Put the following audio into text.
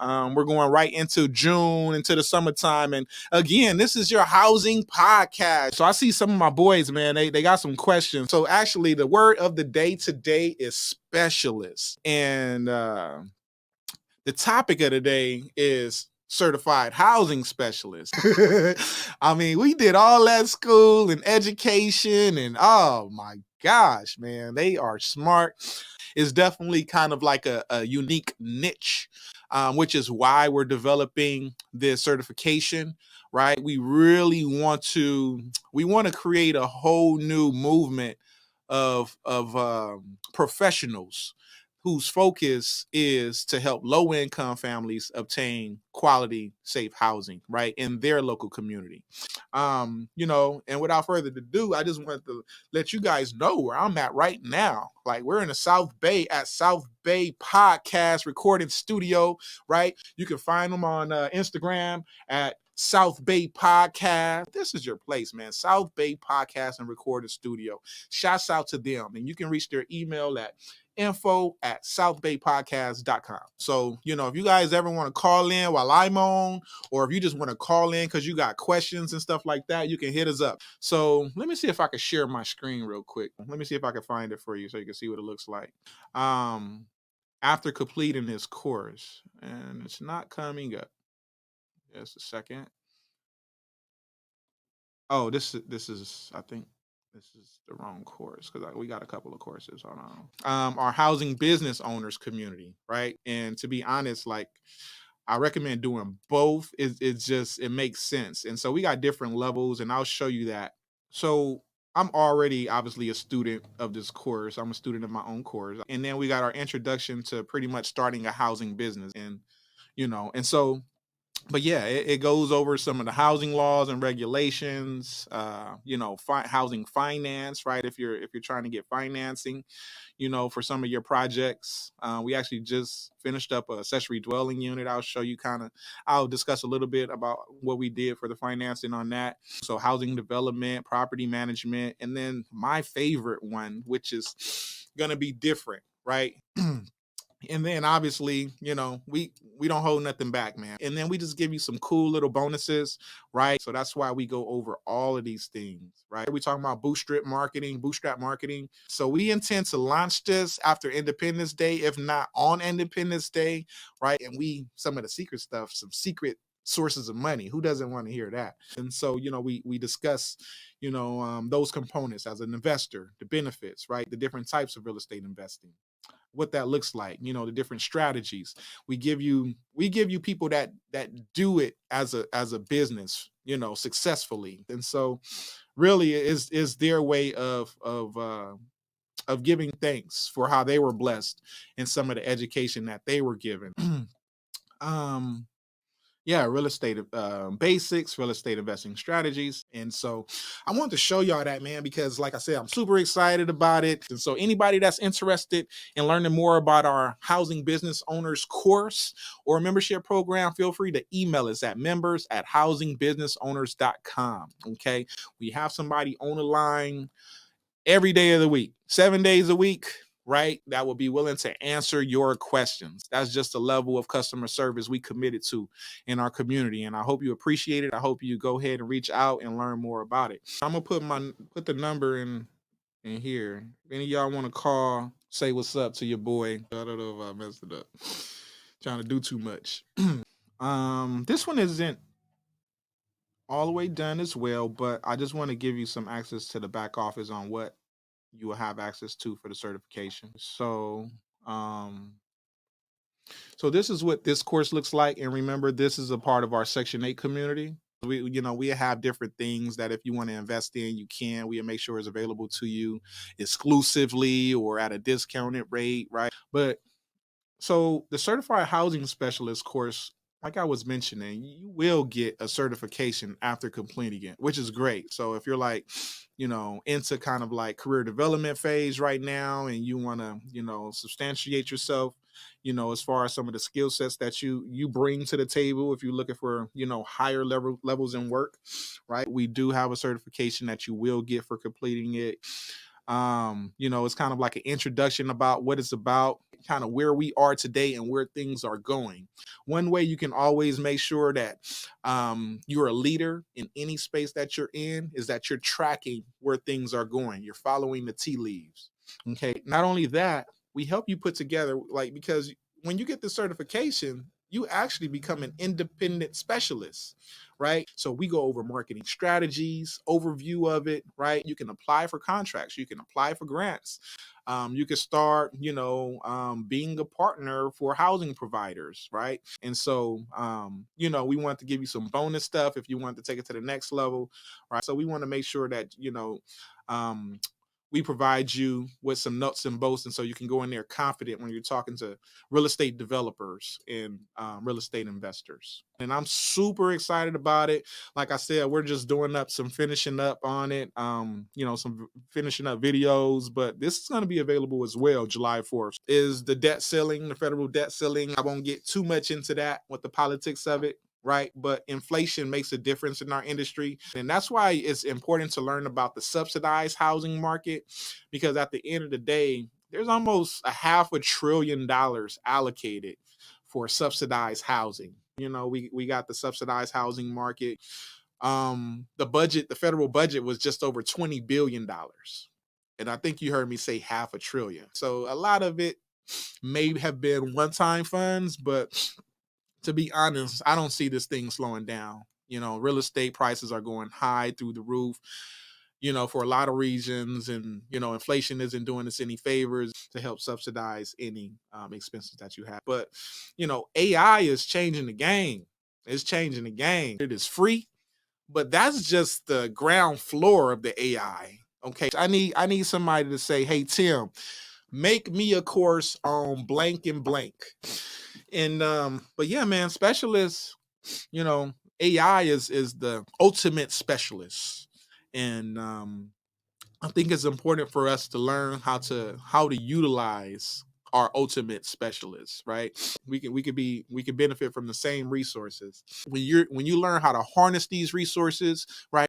We're going right into June, into the summertime. And again, this is your housing podcast. So I see some of my boys, man, they got some questions. So actually, the word of the day today is specialist. And the topic of the day is certified housing specialist. I mean, we did all that school and education, and oh my gosh, man, they are smart. It's definitely kind of like a unique niche, which is why we're developing this certification, right? We want to create a whole new movement of professionals whose focus is to help low-income families obtain quality, safe housing, right, in their local community. And without further ado, I just wanted to let you guys know where I'm at right now. Like, we're in the South Bay at South Bay Podcast Recording Studio, right? You can find them on Instagram at South Bay Podcast. This is your place, man. South Bay Podcast and Recording Studio. Shouts out to them. And you can reach their email at info@southbaypodcast.com. So, if you guys ever want to call in while I'm on, or if you just want to call in because you got questions and stuff like that, you can hit us up. So let me see if I can share my screen real quick. Let me see if I can find it for you so you can see what it looks like. After completing this course, and it's not coming up. Just a second. Oh, this is I think this is the wrong course because we got a couple of courses. Hold on. Our housing business owners community, right? And to be honest, like, I recommend doing both. It makes sense. And so we got different levels, and I'll show you that. So I'm already obviously a student of this course. I'm a student of my own course. And then we got our introduction to pretty much starting a housing business. And so, but yeah, it goes over some of the housing laws and regulations, housing finance, right? If you're trying to get financing, for some of your projects. We actually just finished up a accessory dwelling unit. I'll discuss a little bit about what we did for the financing on that. So housing development, property management, and then my favorite one, which is going to be different, right? And then obviously, we don't hold nothing back, man. And then we just give you some cool little bonuses, right? So that's why we go over all of these things, right? We talking about bootstrap marketing. So we intend to launch this after Independence Day, if not on Independence Day, right? And some of the secret stuff, some secret sources of money. Who doesn't want to hear that? And so, we discuss, those components as an investor, the benefits, right? The different types of real estate investing, what that looks like, the different strategies. We give you people that do it as a business, successfully. And so really is their way of giving thanks for how they were blessed in some of the education that they were given. Real estate basics, real estate investing strategies. And so I wanted to show y'all that, man, because like I said, I'm super excited about it. And so anybody that's interested in learning more about our housing business owners course or membership program, feel free to email us at members@housingbusinessowners.com. Okay. We have somebody on the line every day of the week, 7 days a week, right? That will be willing to answer your questions. That's just a level of customer service we committed to in our community. And I hope you appreciate it. I hope you go ahead and reach out and learn more about it. I'm gonna put the number in here. If any of y'all want to call, say what's up to your boy. I don't know if I messed it up. Trying to do too much. This one isn't all the way done as well, but I just want to give you some access to the back office on what you will have access to for the certification. So this is what this course looks like. And remember, this is a part of our Section 8 community. We have different things that if you want to invest in, you can. We make sure it's available to you exclusively or at a discounted rate, right? But so the Certified Housing Specialist course, like I was mentioning, you will get a certification after completing it, which is great. So if you're like, into kind of like career development phase right now, and you want to, substantiate yourself, as far as some of the skill sets that you bring to the table, if you're looking for, higher levels in work, right? We do have a certification that you will get for completing it. It's kind of like an introduction about what it's about. kind of where we are today and where things are going. One way you can always make sure that you're a leader in any space that you're in is that you're tracking where things are going. You're following the tea leaves. Okay. Not only that, we help you put together, like, because when you get the certification, you actually become an independent specialist, right? So we go over marketing strategies, overview of it, right? You can apply for contracts, you can apply for grants. You can start, being a partner for housing providers, right? And so, we want to give you some bonus stuff if you want to take it to the next level, right? So we want to make sure that, um, we provide you with some nuts and bolts, and so you can go in there confident when you're talking to real estate developers and real estate investors. And I'm super excited about it. Like I said, we're just doing up some finishing up on it, some finishing up videos, but this is going to be available as well. July 4th is the debt ceiling, the federal debt ceiling. I won't get too much into that with the politics of it, right? But inflation makes a difference in our industry. And that's why it's important to learn about the subsidized housing market, because at the end of the day, there's almost $500 billion allocated for subsidized housing. We got the subsidized housing market. The federal budget was just over $20 billion. And I think you heard me say $500 billion. So a lot of it may have been one-time funds, but to be honest, I don't see this thing slowing down. Real estate prices are going high through the roof, for a lot of reasons. And, inflation isn't doing us any favors to help subsidize any expenses that you have. But, AI is changing the game. It's changing the game. It is free, but that's just the ground floor of the AI. Okay. I need somebody to say, hey, Tim, make me a course on blank and blank. And but yeah, man, specialists, AI is the ultimate specialist. And I think it's important for us to learn how to utilize our ultimate specialists, right? We can benefit from the same resources. When you learn how to harness these resources, right?